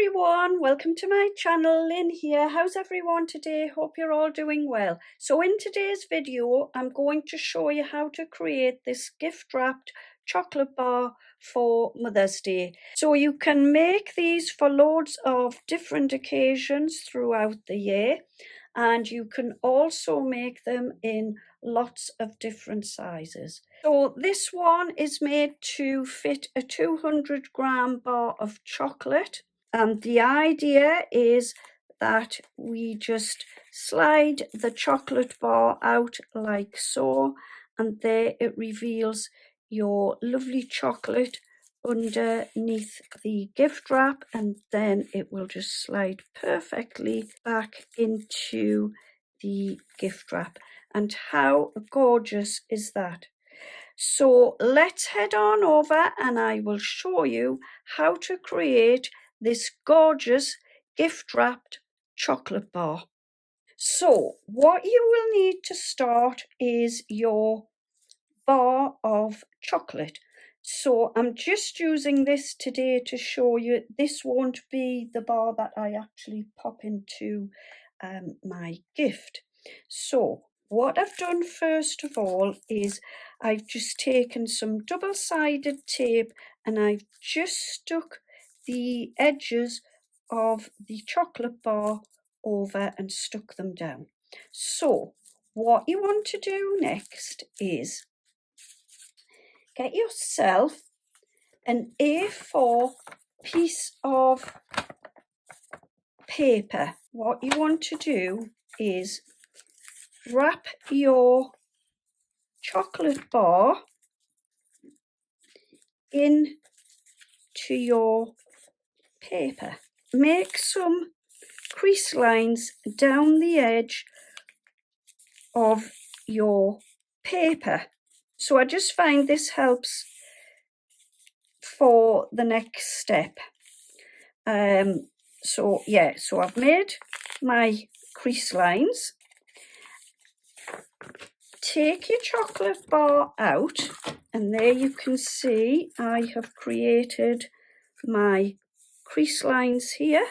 everyone, welcome to my channel. Lynn here. How's everyone today? Hope you're all doing well. So in today's video I'm going to show you how to create this gift wrapped chocolate bar for Mother's Day. So you can make these for loads of different occasions throughout the year, and you can also make them in lots of different sizes. So this one is made to fit a 200-gram bar of chocolate, and the idea is that we just slide the chocolate bar out like so, and there it reveals your lovely chocolate underneath the gift wrap, and then it will just slide perfectly back into the gift wrap. And how gorgeous is that? So let's head on over and I will show you how to create this gorgeous gift wrapped chocolate bar. So what you will need to start is your bar of chocolate. So I'm just using this today to show you. This won't be the bar that I actually pop into my gift. So what I've done first of all is I've just taken some double-sided tape and I've just stuck the edges of the chocolate bar over and stuck them down. So what you want to do next is get yourself an A4 piece of paper. What you want to do is wrap your chocolate bar into your paper. Make some crease lines down the edge of your paper. So I just find this helps for the next step. So I've made my crease lines. Take your chocolate bar out, and there you can see I have created my crease lines here,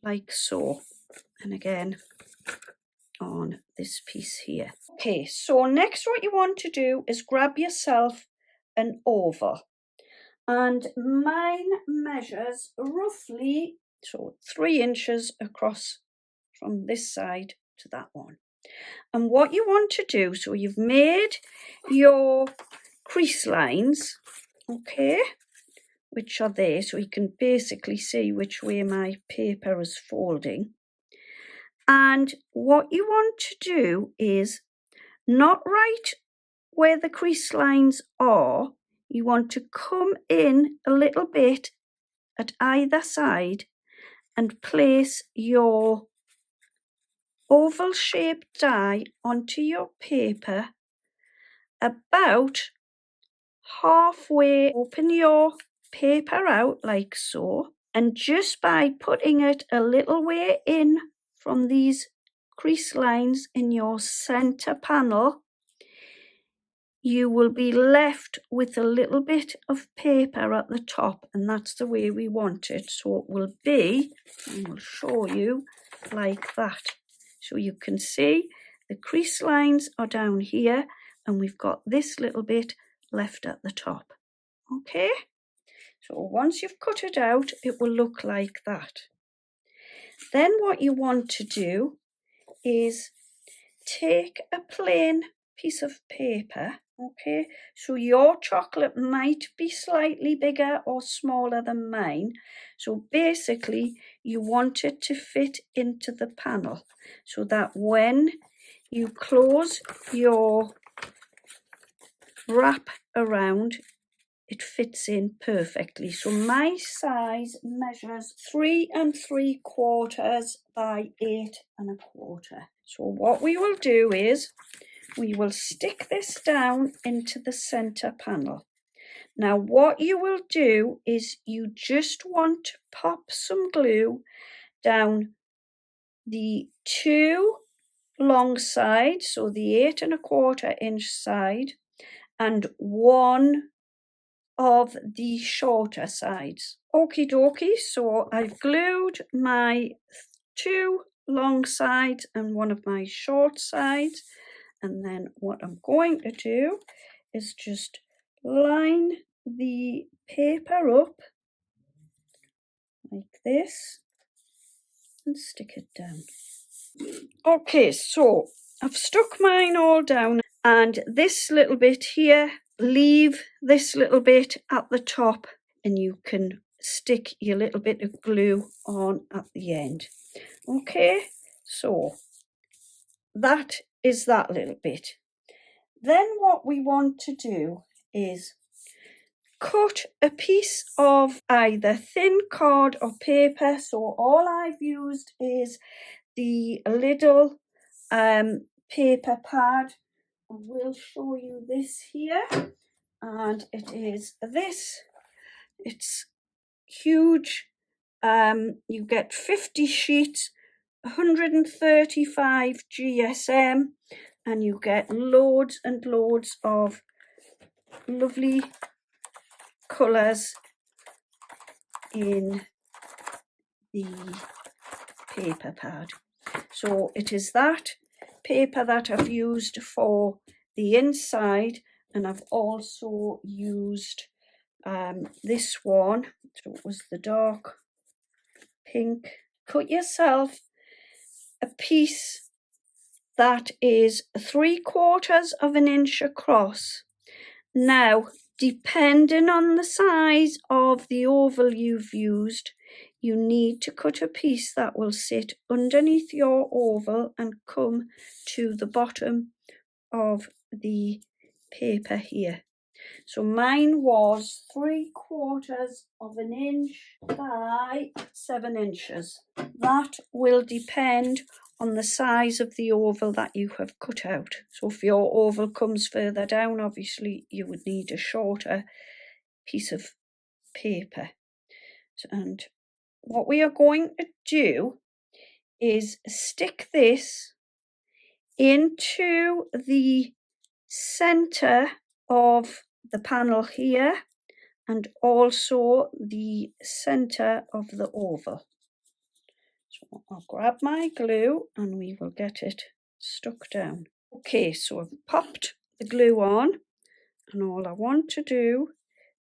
like so, and again on this piece here. Okay, so next what you want to do is grab yourself an oval, and mine measures roughly 3 inches across from this side to that one. And what you want to do, so you've made your crease lines, okay, which are there, so you can basically see which way my paper is folding. And what you want to do is not right where the crease lines are, you want to come in a little bit at either side and place your oval shaped die onto your paper about halfway. Open your paper out like so, and just by putting it a little way in from these crease lines in your center panel, you will be left with a little bit of paper at the top, and that's the way we want it. So it will be, and we'll show you, like that. So you can see the crease lines are down here, and we've got this little bit left at the top. Okay, so once you've cut it out, it will look like that. Then what you want to do is take a plain piece of paper. Okay, so your chocolate might be slightly bigger or smaller than mine. So basically you want it to fit into the panel so that when you close your wrap around, it fits in perfectly. So my size measures 3 3/4 by 8 1/4. So what we will do is we will stick this down into the center panel. Now what you will do is you just want to pop some glue down the 2 long sides, so the 8 1/4 inch side, and 1 of the shorter sides. Okie dokie, so I've glued my 2 long sides and one of my short sides, and then what I'm going to do is just line the paper up like this and stick it down. Okay, so I've stuck mine all down, and this little bit here, leave this little bit at the top, and you can stick your little bit of glue on at the end. Okay, so that is that little bit. Then what we want to do is cut a piece of either thin card or paper. So all I've used is the Lidl paper pad. I will show you this here, and it is this. It's huge. You get 50 sheets, 135 GSM, and you get loads and loads of lovely colours in the paper pad. So it is that paper that I've used for the inside, and I've also used this one. So it was the dark pink. Cut yourself a piece that is 3/4 of an inch across. Now, depending on the size of the oval you've used, you need to cut a piece that will sit underneath your oval and come to the bottom of the paper here. So mine was 3/4 of an inch by 7 inches. That will depend on the size of the oval that you have cut out. So if your oval comes further down, obviously you would need a shorter piece of paper. And what we are going to do is stick this into the center of the panel here, and also the center of the oval. So I'll grab my glue and we will get it stuck down. Okay, so I've popped the glue on, and all I want to do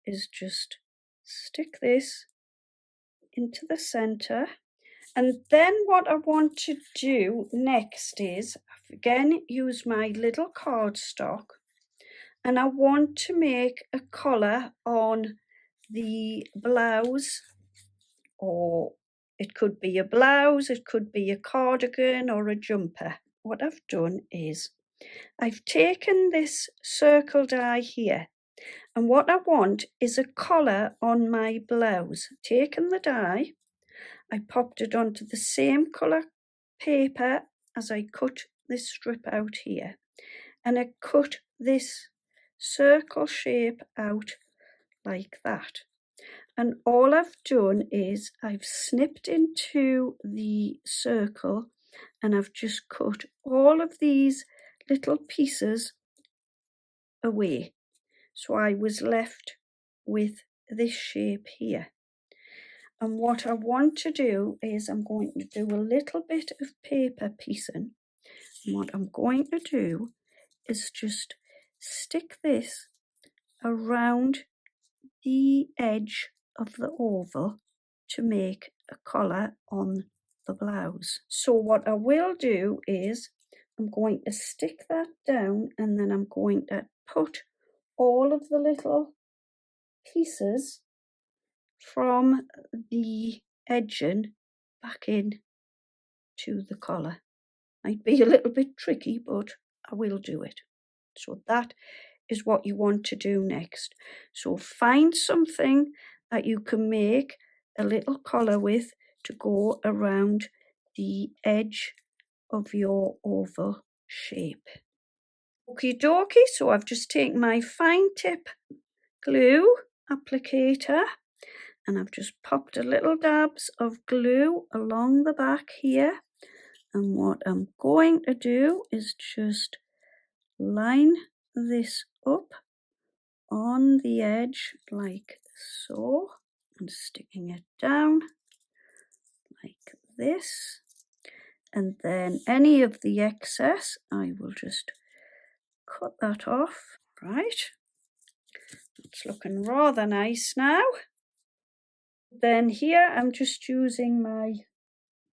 is just stick this into the center. And then what I want to do next is, again, use my little cardstock, and I want to make a collar on the blouse, or it could be a blouse, it could be a cardigan or a jumper. What I've done is I've taken this circle die here, and what I want is a collar on my blouse. Taken the die, I popped it onto the same colour paper as I cut this strip out here, and I cut this circle shape out like that. And all I've done is I've snipped into the circle, and I've just cut all of these little pieces away. So I was left with this shape here. And what I want to do is I'm going to do a little bit of paper piecing. And what I'm going to do is just stick this around the edge of the oval to make a collar on the blouse. So what I will do is I'm going to stick that down, and then I'm going to put all of the little pieces from the edging back in to the collar. Might be a little bit tricky, but I will do it. So that is what you want to do next. So find something that you can make a little collar with to go around the edge of your oval shape. Okie dokie, so I've just taken my fine tip glue applicator, and I've just popped a little dabs of glue along the back here. And what I'm going to do is just line this up on the edge like so and sticking it down like this, and then any of the excess I will just cut that off. Right, it's looking rather nice now. Then here I'm just using my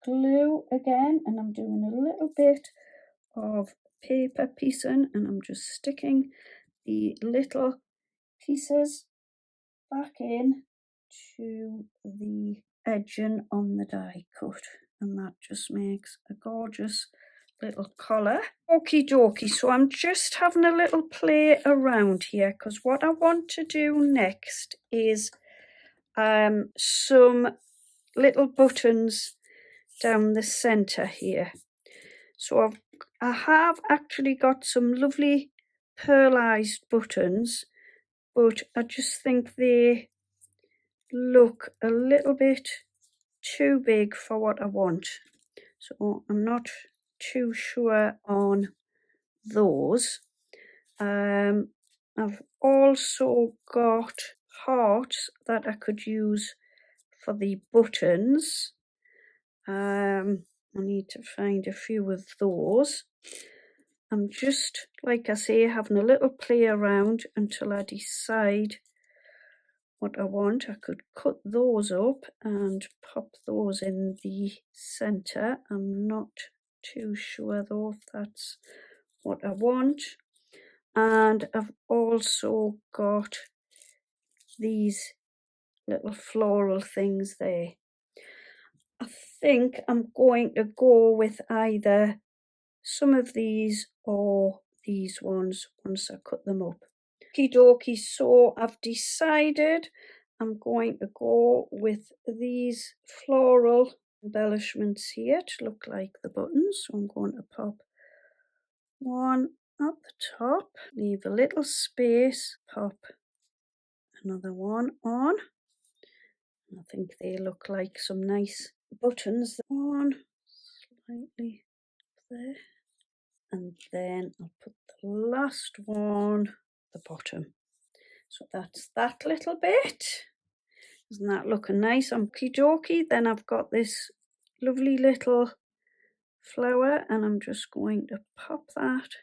glue again, and I'm doing a little bit of paper piecing, and I'm just sticking the little pieces back in to the edging on the die cut, and that just makes a gorgeous little collar. Okie dokie, so I'm just having a little play around here because what I want to do next is some little buttons down the center here. So I have actually got some lovely pearlized buttons, but I just think they look a little bit too big for what I want. So I'm not too sure on those. I've also got hearts that I could use for the buttons. I need to find a few of those. I'm just, like I say, having a little play around until I decide what I want. I could cut those up and pop those in the center. I'm not too sure though if that's what I want. And I've also got these little floral things there. I think I'm going to go with either some of these or these ones once I cut them up. Okie dokie, so I've decided I'm going to go with these floral embellishments here to look like the buttons. So I'm going to pop one at the top, leave a little space, pop another one on. I think they look like some nice buttons. On slightly there, and then I'll put the last one at the bottom. So that's that little bit. Isn't that looking nice? Okie dokie. Then I've got this lovely little flower, and I'm just going to pop that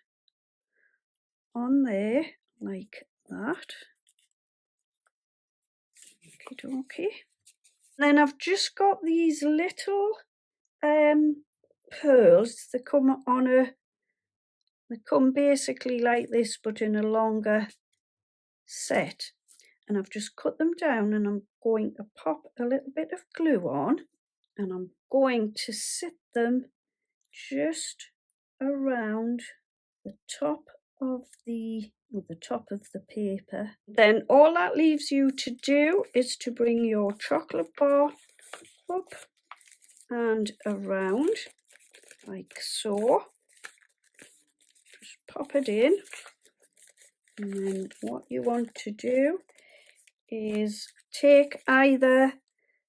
on there like that. Okie dokie. Then I've just got these little pearls. They come basically like this, but in a longer set. And I've just cut them down, and I'm going to pop a little bit of glue on, and I'm going to sit them just around the top of the paper. Then all that leaves you to do is to bring your chocolate bar up and around like so. Just pop it in, and then what you want to do is take either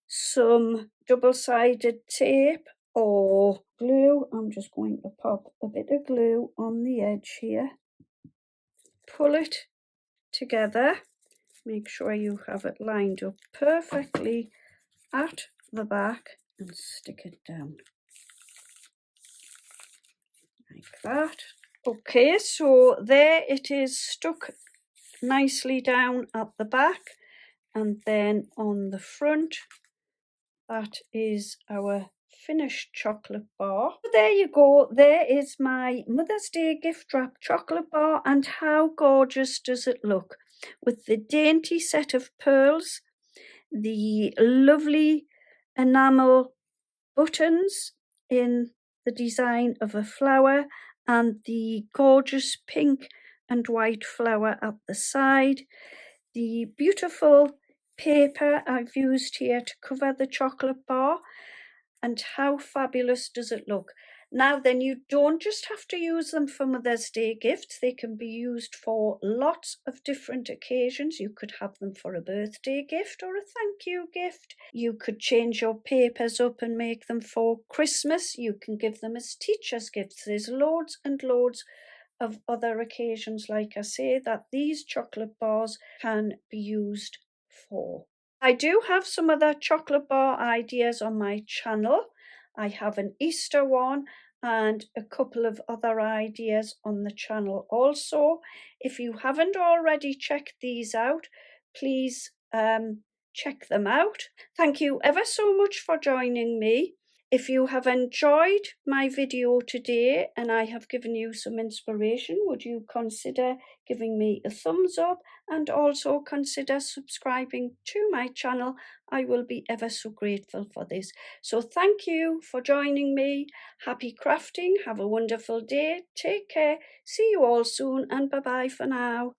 some double-sided tape or glue. I'm just going to pop a bit of glue on the edge here, pull it together, make sure you have it lined up perfectly at the back, and stick it down like that. Okay, so there it is, stuck nicely down at the back, and then on the front that is our finished chocolate bar. There you go, there is my Mother's Day gift wrap chocolate bar, and how gorgeous does it look, with the dainty set of pearls, the lovely enamel buttons in the design of a flower, and the gorgeous pink and white flower at the side, the beautiful paper I've used here to cover the chocolate bar, and how fabulous does it look. Now then, you don't just have to use them for Mother's Day gifts, they can be used for lots of different occasions. You could have them for a birthday gift or a thank you gift. You could change your papers up and make them for Christmas. You can give them as teacher's gifts. There's loads and loads of other occasions, like I say, that these chocolate bars can be used for. I do have some other chocolate bar ideas on my channel. I have an Easter one and a couple of other ideas on the channel also. If you haven't already checked these out, please check them out. Thank you ever so much for joining me. If you have enjoyed my video today and I have given you some inspiration, would you consider giving me a thumbs up and also consider subscribing to my channel? I will be ever so grateful for this. So thank you for joining me. Happy crafting. Have a wonderful day. Take care. See you all soon and bye-bye for now.